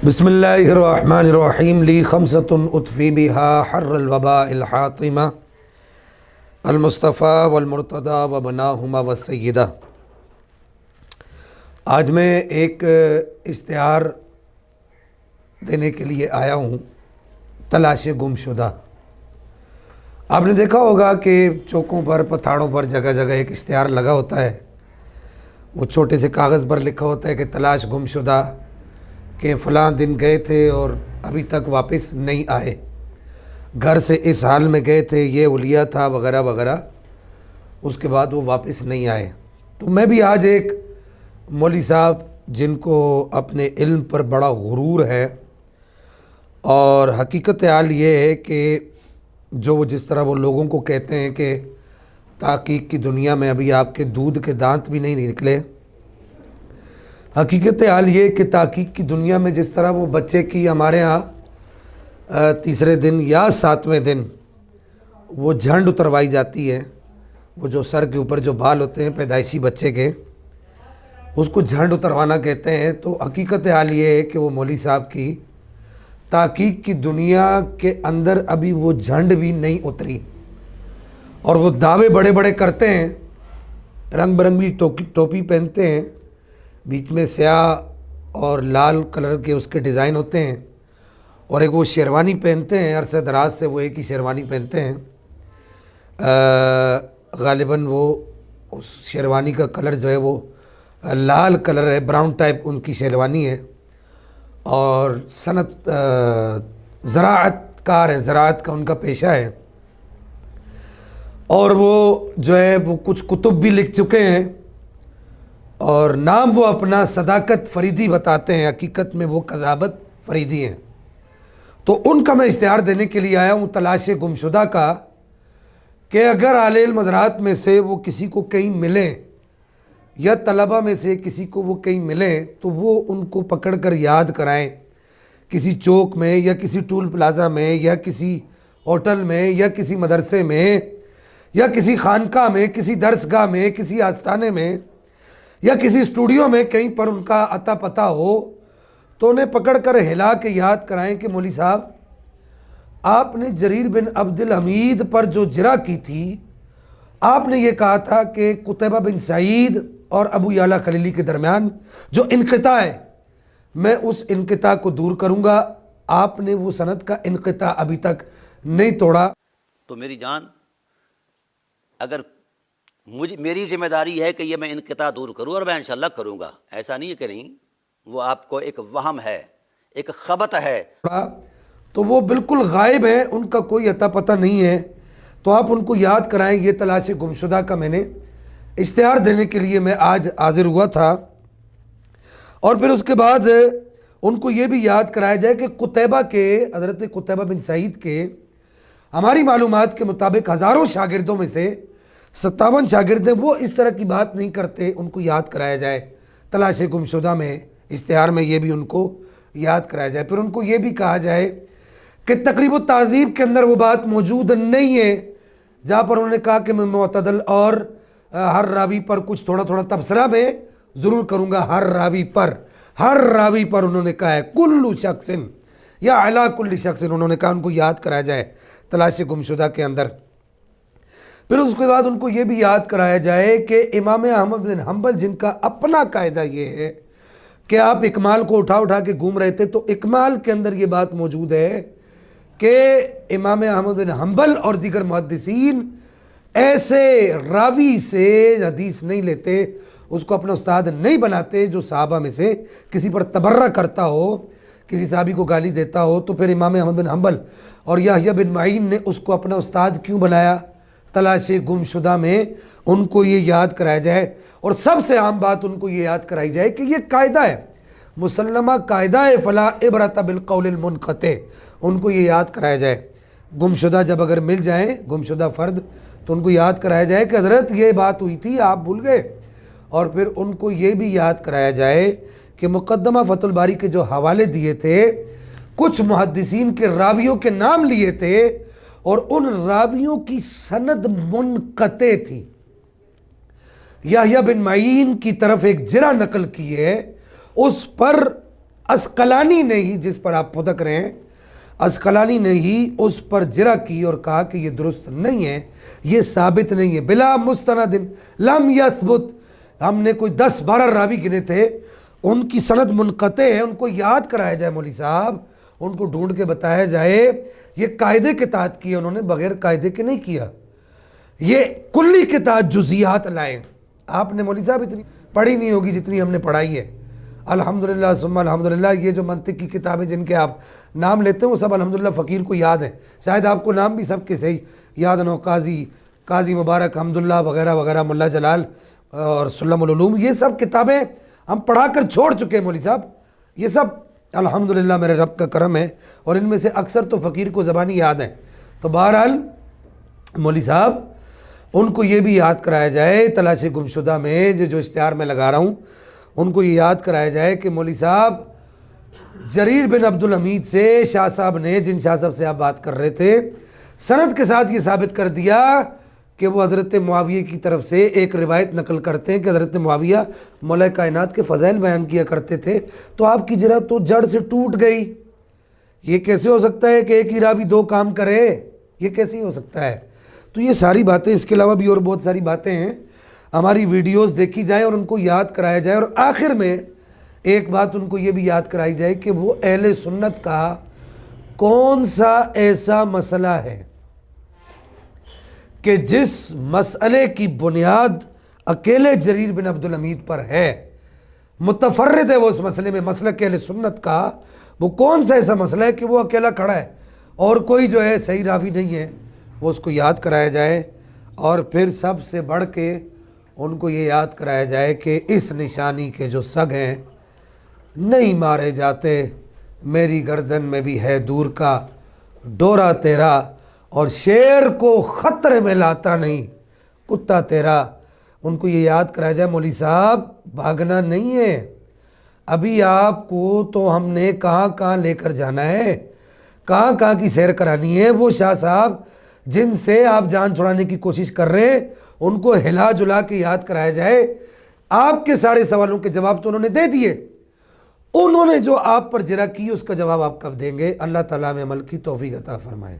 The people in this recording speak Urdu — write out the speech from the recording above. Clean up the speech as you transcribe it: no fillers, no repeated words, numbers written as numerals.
بسم اللہ الرحمن الرحیم لی خمسۃ اطفی بها حر الوباء الحاطمہ المصطفیٰ والمرتضیٰ وبناہما والسیدہ۔ آج میں ایک اشتہار دینے کے لیے آیا ہوں، تلاش گمشدہ۔ آپ نے دیکھا ہوگا کہ چوکوں پر، پتھاڑوں پر جگہ جگہ ایک اشتہار لگا ہوتا ہے، وہ چھوٹے سے کاغذ پر لکھا ہوتا ہے کہ تلاش گمشدہ، کہ فلاں دن گئے تھے اور ابھی تک واپس نہیں آئے، گھر سے اس حال میں گئے تھے، یہ حلیہ تھا وغیرہ وغیرہ، اس کے بعد وہ واپس نہیں آئے۔ تو میں بھی آج ایک مولوی صاحب جن کو اپنے علم پر بڑا غرور ہے، اور حقیقت حال یہ ہے کہ جو جس طرح وہ لوگوں کو کہتے ہیں کہ تحقیق کی دنیا میں ابھی آپ کے دودھ کے دانت بھی نہیں نکلے، حقیقت حال یہ کہ تحقیق کی دنیا میں جس طرح وہ بچے کی ہمارے ہاں تیسرے دن یا 7ویں دن وہ جھنڈ اتروائی جاتی ہے، وہ جو سر کے اوپر جو بال ہوتے ہیں پیدائشی بچے کے، اس کو جھنڈ اتروانا کہتے ہیں۔ تو حقیقت حال یہ ہے کہ وہ مولوی صاحب کی تحقیق کی دنیا کے اندر ابھی وہ جھنڈ بھی نہیں اتری، اور وہ دعوے بڑے بڑے کرتے ہیں، رنگ برنگی ٹوپی پہنتے ہیں، بیچ میں سیاہ اور لال کلر کے اس کے ڈیزائن ہوتے ہیں، اور ایک وہ شیروانی پہنتے ہیں، عرصہ دراز سے وہ ایک ہی شیروانی پہنتے ہیں۔ غالباً وہ اس شیروانی کا کلر جو ہے وہ لال کلر ہے، براؤن ٹائپ ان کی شیروانی ہے، اور زراعت کار ہے، زراعت کا ان کا پیشہ ہے، اور وہ جو ہے وہ کچھ کتب بھی لکھ چکے ہیں، اور نام وہ اپنا صداقت فریدی بتاتے ہیں، حقیقت میں وہ قذابت فریدی ہیں۔ تو ان کا میں اشتہار دینے کے لیے آیا ہوں، تلاش گمشدہ کا، کہ اگر اہل علم حضرات میں سے وہ کسی کو کہیں ملیں، یا طلبہ میں سے کسی کو وہ کہیں ملیں، تو وہ ان کو پکڑ کر یاد کرائیں، کسی چوک میں یا کسی ٹول پلازا میں یا کسی ہوٹل میں یا کسی مدرسے میں یا کسی خانقاہ میں، کسی درسگاہ میں، کسی آستانے میں یا کسی اسٹوڈیو میں کہیں پر ان کا اتا پتہ ہو، تو انہیں پکڑ کر ہلا کے یاد کرائیں کہ مولوی صاحب آپ نے جریر بن عبد الحمید پر جو جرح کی تھی، آپ نے یہ کہا تھا کہ قتیبہ بن سعید اور ابو یعلا خلیلی کے درمیان جو انقطاع ہے، میں اس انقطاع کو دور کروں گا۔ آپ نے وہ سند کا انقطاع ابھی تک نہیں توڑا۔ تو میری جان، اگر میری ذمہ داری ہے کہ یہ میں انقطاع دور کروں، اور میں انشاءاللہ کروں گا، ایسا نہیں ہے کہ نہیں، وہ آپ کو ایک وہم ہے، ایک خبط ہے، تو وہ بالکل غائب ہیں، ان کا کوئی اتا پتہ نہیں ہے۔ تو آپ ان کو یاد کرائیں، یہ تلاش گمشدہ کا میں نے اشتہار دینے کے لیے میں آج حاضر ہوا تھا۔ اور پھر اس کے بعد ان کو یہ بھی یاد کرایا جائے کہ قتیبہ کے، حضرت قتیبہ بن سعید کے، ہماری معلومات کے مطابق ہزاروں شاگردوں میں سے 57 شاگرد ہیں، وہ اس طرح کی بات نہیں کرتے، ان کو یاد کرایا جائے تلاش گمشدہ میں، اشتہار میں یہ بھی ان کو یاد کرایا جائے۔ پھر ان کو یہ بھی کہا جائے کہ تقریب التہذیب کے اندر وہ بات موجود نہیں ہے جہاں پر انہوں نے کہا کہ میں معتدل اور ہر راوی پر کچھ تھوڑا تھوڑا تبصرہ میں ضرور کروں گا، ہر راوی پر انہوں نے کہا ہے کل شخص یا علی کل شخص، انہوں نے کہا، ان کو یاد کرایا جائے تلاش گمشدہ کے اندر۔ پھر اس کے بعد ان کو یہ بھی یاد کرایا جائے کہ امام احمد بن حنبل جن کا اپنا قاعدہ یہ ہے کہ آپ اکمال کو اٹھا کے گھوم رہے تھے، تو اکمال کے اندر یہ بات موجود ہے کہ امام احمد بن حنبل اور دیگر محدثین ایسے راوی سے حدیث نہیں لیتے، اس کو اپنا استاد نہیں بناتے جو صحابہ میں سے کسی پر تبرہ کرتا ہو، کسی صحابی کو گالی دیتا ہو۔ تو پھر امام احمد بن حنبل اور یحییٰ بن معین نے اس کو اپنا استاد کیوں بنایا؟ تلاش گمشدہ میں ان کو یہ یاد کرایا جائے، اور سب سے عام بات ان کو یہ یاد کرائی جائے کہ یہ قاعدہ ہے، مسلمہ قاعدہ ہے، فلا عبرۃ بالقول المنقطع، ان کو یہ یاد کرایا جائے۔ گمشدہ جب اگر مل جائیں، گمشدہ فرد، تو ان کو یاد کرایا جائے کہ حضرت یہ بات ہوئی تھی، آپ بھول گئے۔ اور پھر ان کو یہ بھی یاد کرایا جائے کہ مقدمہ فتح الباری کے جو حوالے دیے تھے، کچھ محدثین کے راویوں کے نام لیے تھے، اور ان راویوں کی سند منقطع تھی۔ یحییٰ بن معین کی طرف ایک جرح نقل کی ہے، اس پر اسقلانی نے ہی، جس پر آپ پھدک رہے ہیں، اسقلانی نے ہی اس پر جرح کی اور کہا کہ یہ درست نہیں ہے، یہ ثابت نہیں ہے، بلا مستند لم یثبت. ہم نے کوئی 10-12 راوی گنے تھے، ان کی سند منقطع ہے، ان کو یاد کرایا جائے مولوی صاحب، ان کو ڈھونڈ کے بتایا جائے یہ قاعدے کے تحت کیا، انہوں نے بغیر قاعدے کے نہیں کیا، یہ کلی کے تحت جزیات لائیں. آپ نے مولوی صاحب اتنی پڑھی نہیں ہوگی جتنی ہم نے پڑھائی ہے. الحمدللہ ثم الحمدللہ. یہ جو منطق کی کتابیں جن کے آپ نام لیتے ہیں وہ سب الحمدللہ فقیر کو یاد ہیں. شاید آپ کو نام بھی سب کے صحیح یاد نہ ہو، قاضی مبارک حمداللہ وغیرہ وغیرہ، ملا جلال اور سلم العلوم، یہ سب کتابیں ہم پڑھا کر چھوڑ چکے ہیں مولوی صاحب. یہ سب الحمدللہ میرے رب کا کرم ہے، اور ان میں سے اکثر تو فقیر کو زبانی یاد ہیں. تو بہرحال مولوی صاحب ان کو یہ بھی یاد کرایا جائے تلاش گمشدہ میں جو اشتہار میں لگا رہا ہوں، ان کو یہ یاد کرایا جائے کہ مولوی صاحب جریر بن عبدالحمید سے شاہ صاحب نے، جن شاہ صاحب سے آپ بات کر رہے تھے، سند کے ساتھ یہ ثابت کر دیا کہ وہ حضرت معاویہ کی طرف سے ایک روایت نقل کرتے ہیں کہ حضرت معاویہ مولا کائنات کے فضائل بیان کیا کرتے تھے. تو آپ کی جرح تو جڑ سے ٹوٹ گئی. یہ کیسے ہو سکتا ہے کہ ایک ہی راوی 2 کام کرے؟ یہ کیسے ہو سکتا ہے؟ تو یہ ساری باتیں، اس کے علاوہ بھی اور بہت ساری باتیں ہیں، ہماری ویڈیوز دیکھی جائیں اور ان کو یاد کرایا جائے. اور آخر میں ایک بات ان کو یہ بھی یاد کرائی جائے کہ وہ اہل سنت کا کون سا ایسا مسئلہ ہے کہ جس مسئلے کی بنیاد اکیلے جریر بن عبدالحمید پر ہے، متفرد ہے وہ اس مسئلے میں. مسلک اہل سنت کا وہ کون سا ایسا مسئلہ ہے کہ وہ اکیلا کھڑا ہے اور کوئی جو ہے صحیح راوی نہیں ہے، وہ اس کو یاد کرایا جائے. اور پھر سب سے بڑھ کے ان کو یہ یاد کرایا جائے کہ اس نشانی کے جو سگ ہیں نہیں مارے جاتے، میری گردن میں بھی ہے دور کا ڈورا تیرا، اور شیر کو خطرے میں لاتا نہیں کتا تیرا. ان کو یہ یاد کرایا جائے مولوی صاحب بھاگنا نہیں ہے. ابھی آپ کو تو ہم نے کہاں کہاں لے کر جانا ہے، کہاں کہاں کی سیر کرانی ہے. وہ شاہ صاحب جن سے آپ جان چھڑانے کی کوشش کر رہے ہیں ان کو ہلا جلا کے یاد کرایا جائے. آپ کے سارے سوالوں کے جواب تو انہوں نے دے دیے، انہوں نے جو آپ پر جرح کی اس کا جواب آپ کب دیں گے؟ اللہ تعالیٰ میں عمل کی توفیق عطا فرمائے.